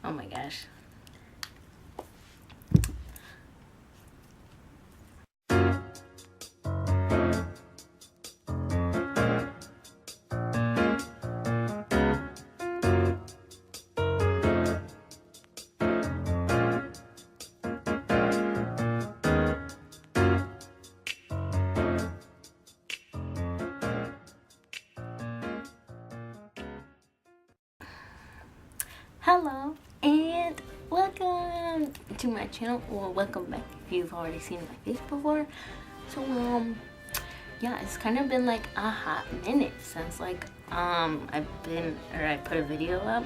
Oh my gosh. Hello and welcome to my channel. Well, welcome back if you've already seen my face before. So yeah, it's kind of been like a hot minute since like I put a video up,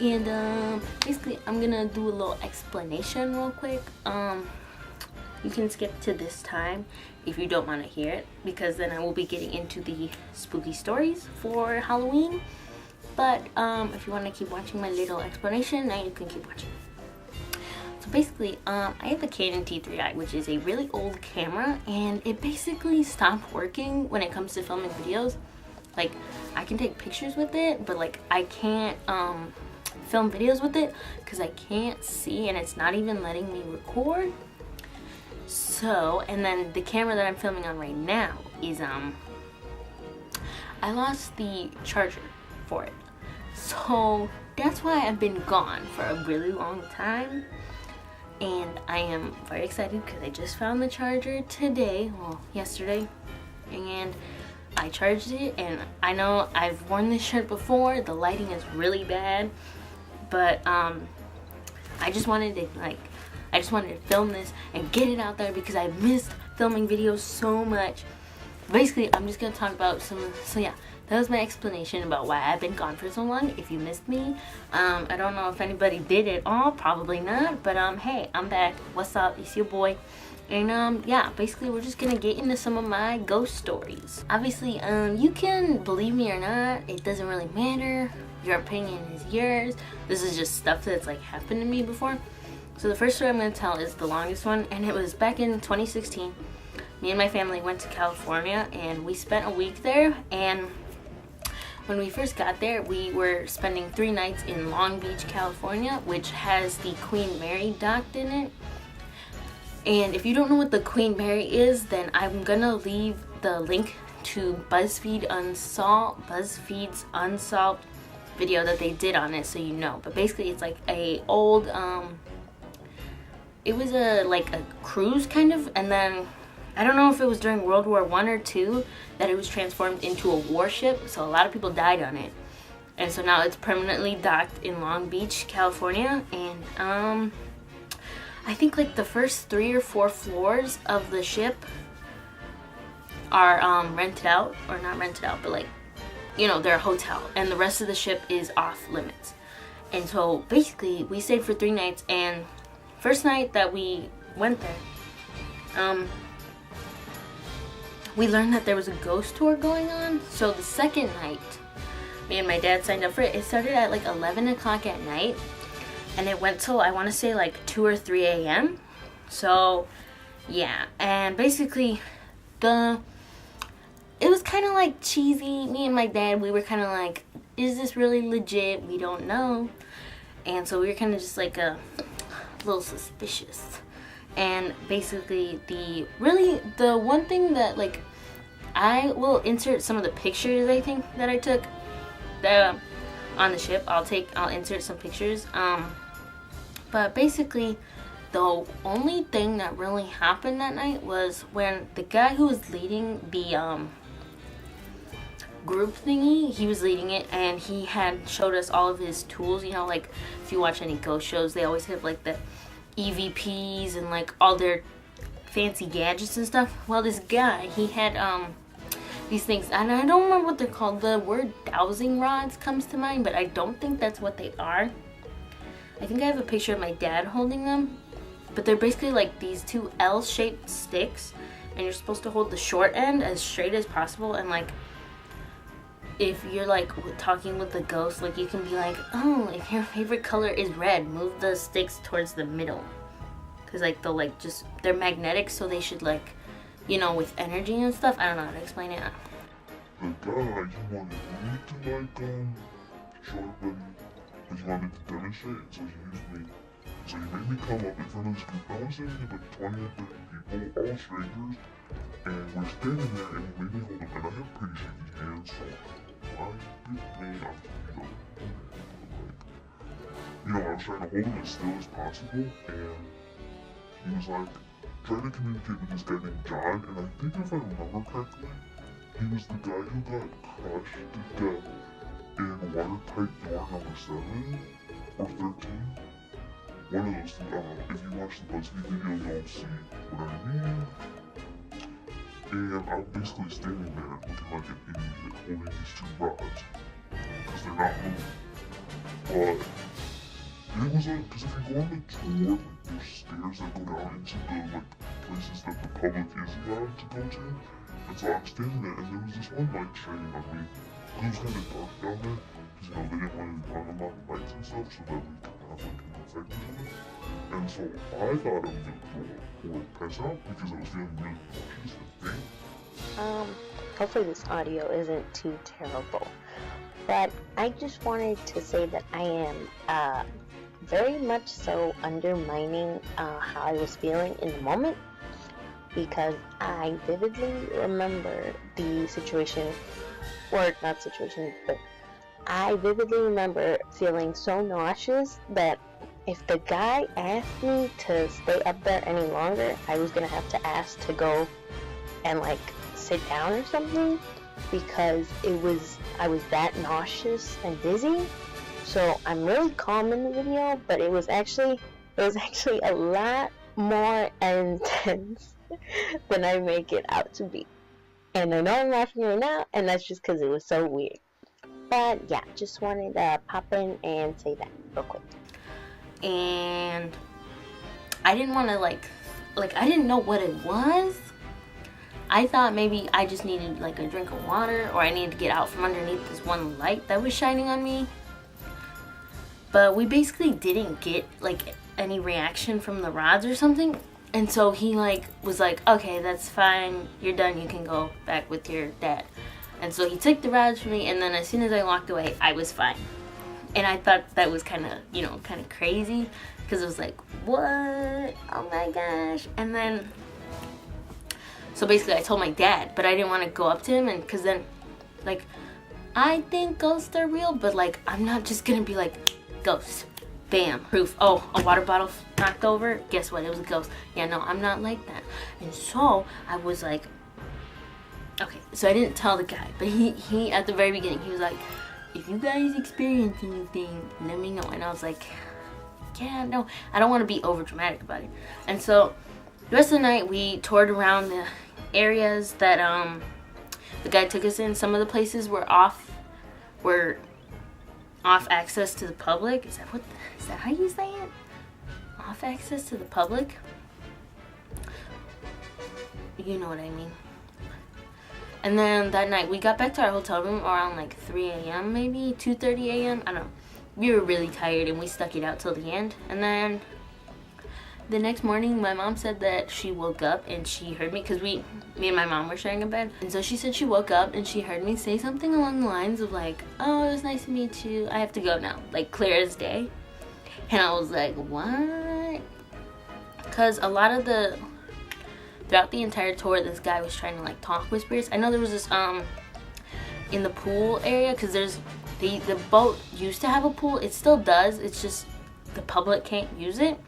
and basically I'm gonna do a little explanation real quick. You can skip to this time if you don't want to hear it, because then I will be getting into the spooky stories for Halloween. But if you want to keep watching my little explanation, now you can keep watching. So basically, I have a Canon T3i, which is a really old camera, and it basically stopped working when it comes to filming videos. Like, I can take pictures with it, but like I can't film videos with it because I can't see, and it's not even letting me record. So, and then the camera that I'm filming on right now is I lost the charger for it. So that's why I've been gone for a really long time, and I am very excited because I just found the charger today, well, yesterday, and I charged it. And I know I've worn this shirt before, the lighting is really bad, but I just wanted to film this and get it out there because I missed filming videos so much. Basically, I'm just gonna talk about so yeah, that was my explanation about why I've been gone for so long. If you missed me, I don't know if anybody did at all, probably not, but hey, I'm back. What's up? It's your boy. And yeah, basically we're just gonna get into some of my ghost stories. Obviously, you can believe me or not, it doesn't really matter. Your opinion is yours. This is just stuff that's like happened to me before. So the first story I'm gonna tell is the longest one, and it was back in 2016. Me and my family went to California and we spent a week there, and when we first got there, we were spending 3 nights in Long Beach, California, which has the Queen Mary docked in it. And if you don't know what the Queen Mary is, then I'm gonna leave the link to BuzzFeed's Unsolved video that they did on it, so you know. But basically it's like a old it was like a cruise kind of, and then I don't know if it was during World War I or II that it was transformed into a warship, so a lot of people died on it. And so now it's permanently docked in Long Beach, California, and I think like the first 3 or 4 floors of the ship are rented out, or not rented out, but like, you know, they're a hotel, and the rest of the ship is off limits. And so basically we stayed for 3 nights, and first night that we went there, we learned that there was a ghost tour going on. So the second night, me and my dad signed up for it. It started at like 11 o'clock at night, and it went till, I want to say, like 2 or 3 a.m. So yeah, and basically it was kind of like cheesy. Me and my dad, we were kind of like, is this really legit? We don't know. And so we were kind of just like a little suspicious. And basically the one thing that, like, I will insert some of the pictures I think that I took on the ship. I'll insert some pictures, but basically the only thing that really happened that night was when the guy who was leading the group thingy, he was leading it, and he had showed us all of his tools. You know, like if you watch any ghost shows, they always have like the EVPs and like all their fancy gadgets and stuff. Well, this guy, he had these things, and I don't remember what they're called. The word dowsing rods comes to mind, but I don't think that's what they are. I think I have a picture of my dad holding them, but they're basically like these 2 L-shaped sticks, and you're supposed to hold the short end as straight as possible. And like, if you're like talking with the ghost, like you can be like, oh, if your favorite color is red, move the sticks towards the middle, because like they'll like they're magnetic, so they should, like, you know, with energy and stuff. I don't know how to explain it. The guy, he wanted me to like sharpen because he wanted to demonstrate, so he used me. So he made me come up in front of this group. I want to say we had like 20 or 30 people, all strangers, and we're standing there, and he made me hold him, and I have pretty shaky hands, so why did me? I'm I was trying to hold him as still as possible, and he was like trying to communicate with this guy named John, and I think if I remember correctly, he was the guy who got crushed to death in watertight door number 7 or 13. One of those two. If you watch the BuzzFeed video, you'll see what I mean. And I'm basically standing there looking like an idiot holding these 2 rods because they're not moving. But it was like, because if you go on the tour, like, there's stairs that go down into the like places that the public is allowed to go to. And so I'm standing there, and there was this one light shining on me. It was kind of dark down there, because they didn't want to run them on lights and stuff, so that we could have like an effect or something. And so I thought I was gonna or pass out because I was feeling really nauseous and faint. Hopefully this audio isn't too terrible. But I just wanted to say that I am very much so undermining how I was feeling in the moment, because I vividly remember the situation, or not situation, but I vividly remember feeling so nauseous that if the guy asked me to stay up there any longer, I was gonna have to ask to go and like sit down or something, because I was that nauseous and dizzy. So I'm really calm in the video, but it was actually a lot more intense than I make it out to be. And I know I'm laughing right now, and that's just because it was so weird. But yeah, just wanted to pop in and say that real quick. And I didn't want to like I didn't know what it was. I thought maybe I just needed like a drink of water, or I needed to get out from underneath this one light that was shining on me. But we basically didn't get like any reaction from the rods or something. And so he like was like, okay, that's fine, you're done, you can go back with your dad. And so he took the rods from me, and then as soon as I walked away, I was fine. And I thought that was kind of crazy, because it was like, what? Oh my gosh. And then, so basically I told my dad, but I didn't want to go up to him, and because then, like, I think ghosts are real, but like, I'm not just gonna be like, ghost, bam, proof. Oh, a water bottle knocked over, guess what, it was a ghost. Yeah, no, I'm not like that. And so I was like, okay, so I didn't tell the guy, but he at the very beginning, he was like, if you guys experience anything, let me know. And I was like, yeah, no, I don't want to be over dramatic about it. And so the rest of the night we toured around the areas that the guy took us in. Some of the places were off access to the public. Is that how you say it? Off access to the public? You know what I mean. And then that night we got back to our hotel room around like 3 a.m. maybe, 2:30 a.m. I don't know. We were really tired and we stuck it out till the end. And then the next morning my mom said that she woke up and she heard me, because me and my mom were sharing a bed. And so she said she woke up and she heard me say something along the lines of like, oh, it was nice to meet you, I have to go now, like clear as day. And I was like, what? Because a lot of throughout the entire tour, this guy was trying to like talk with spirits. I know there was this in the pool area, because there's the boat used to have a pool. It still does, it's just the public can't use it.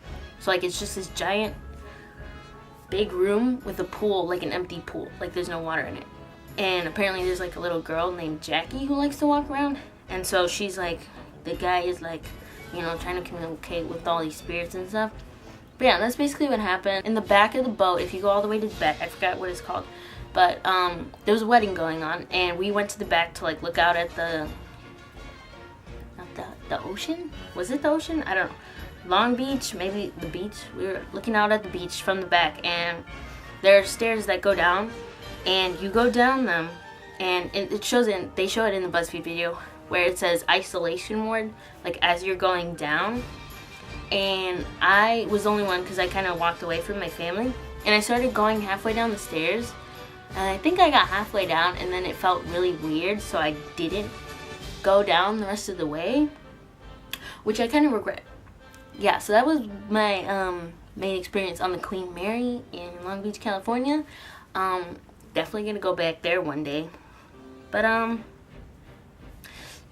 So like it's just this giant big room with a pool, like an empty pool, like there's no water in it. And apparently there's like a little girl named Jackie who likes to walk around. And so she's like, the guy is like, trying to communicate with all these spirits and stuff. But yeah, that's basically what happened. In the back of the boat, if you go all the way to the back, I forgot what it's called, but there was a wedding going on, and we went to the back to like look out at the ocean? Was it the ocean? I don't know. Long Beach, maybe the beach. We were looking out at the beach from the back, and there are stairs that go down, and you go down them, and they show it in the BuzzFeed video where it says isolation ward, like as you're going down. And I was the only one, because I kind of walked away from my family, and I started going halfway down the stairs, and I think I got halfway down, and then it felt really weird, so I didn't go down the rest of the way. which I kind of regret. Yeah, so that was my main experience on the Queen Mary in Long Beach, California. Definitely gonna go back there one day. But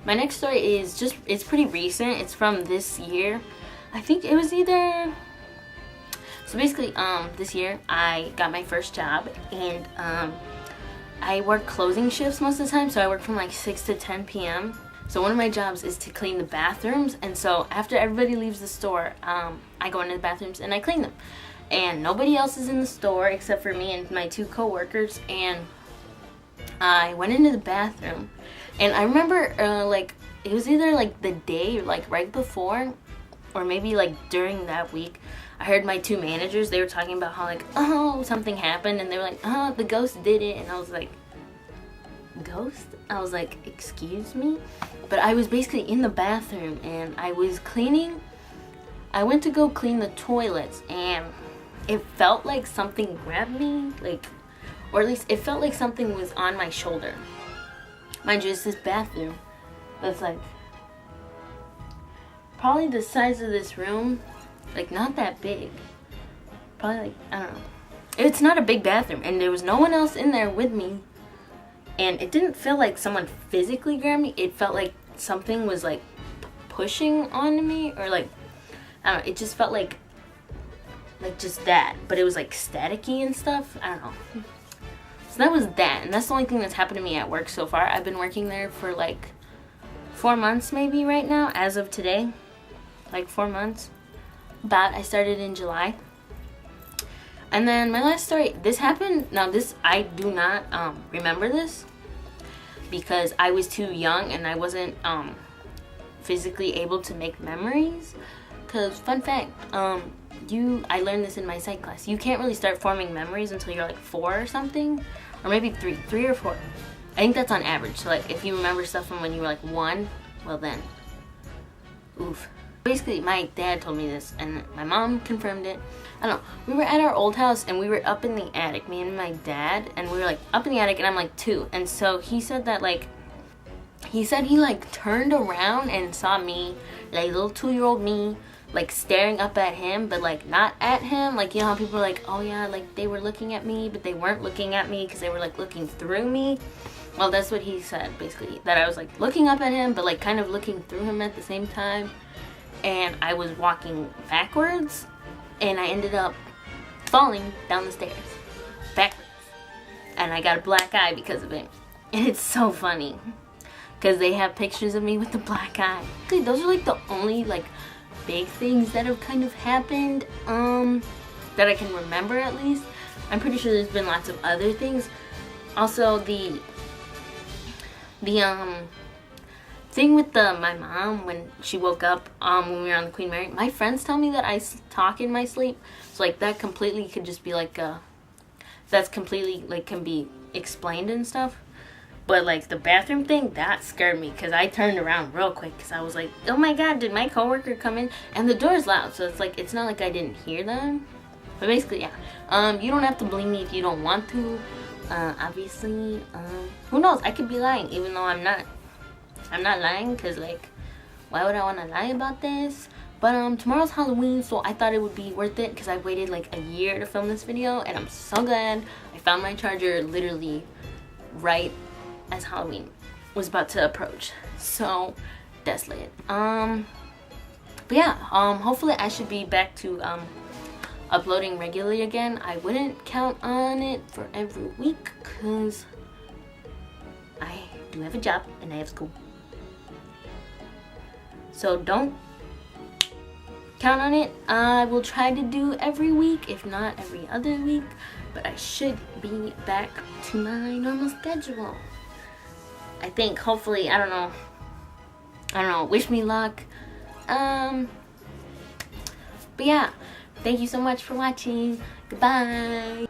my next story is it's pretty recent. It's from this year. I think it was either, so basically this year I got my first job, and I work closing shifts most of the time, so I work from like 6 to 10 p.m. So one of my jobs is to clean the bathrooms, and so after everybody leaves the store, I go into the bathrooms and I clean them. And nobody else is in the store except for me and my 2 co-workers, and I went into the bathroom, and I remember like it was either like the day like right before or maybe like during that week, I heard my 2 managers, they were talking about how like, oh, something happened, and they were like, oh, the ghost did it. And I was like, ghost? I was like, excuse me? But I was basically in the bathroom and I was cleaning. I went to go clean the toilets, and it felt like something grabbed me, like, or at least it felt like something was on my shoulder. Mind you, it's this bathroom that's like probably the size of this room, like not that big, probably like, I don't know, it's not a big bathroom, and there was no one else in there with me, and it didn't feel like someone physically grabbed me. It felt like something was like pushing onto me, or like, I don't know, it just felt like just that, but it was like staticky and stuff. I don't know. So that was that, and that's the only thing that's happened to me at work so far. I've been working there for like 4 months maybe right now, as of today. Like 4 months. But I started in July. And then my last story, this happened, now this, I do not remember this because I was too young and I wasn't physically able to make memories. Because fun fact, I learned this in my psych class. You can't really start forming memories until you're like 4 or something, or maybe 3 or 4. I think that's on average. So like if you remember stuff from when you were like 1, well then, oof. Basically, my dad told me this, and my mom confirmed it. I don't know. We were at our old house, and we were up in the attic, me and my dad, and we were like up in the attic, and I'm like 2. And so he said that like, he like turned around and saw me, like little 2-year-old me, like staring up at him, but like not at him. Like, you know how people are like, oh yeah, like they were looking at me, but they weren't looking at me because they were like looking through me. Well, that's what he said, basically, that I was like looking up at him, but like kind of looking through him at the same time. And I was walking backwards, and I ended up falling down the stairs backwards, and I got a black eye because of it. And it's so funny because they have pictures of me with the black eye. Those are like the only like big things that have kind of happened that I can remember, at least. I'm pretty sure there's been lots of other things. Also, the thing with my mom when she woke up when we were on the Queen Mary, my friends tell me that I talk in my sleep, so like that completely could just be like that's completely like can be explained and stuff. But like the bathroom thing, that scared me because I turned around real quick because I was like, oh my god, did my coworker come in? And the door's loud, so it's like, it's not like I didn't hear them. But basically, yeah, you don't have to believe me if you don't want to. Obviously, who knows, I could be lying, even though I'm not lying, because like, why would I want to lie about this? But tomorrow's Halloween, so I thought it would be worth it because I waited like a year to film this video, and I'm so glad I found my charger literally right as Halloween was about to approach. So that's lit. But yeah, hopefully I should be back to uploading regularly again. I wouldn't count on it for every week because I do have a job and I have school. So don't count on it. I will try to do every week, if not every other week, but I should be back to my normal schedule. I think, hopefully, I don't know, wish me luck. But yeah, thank you so much for watching. Goodbye.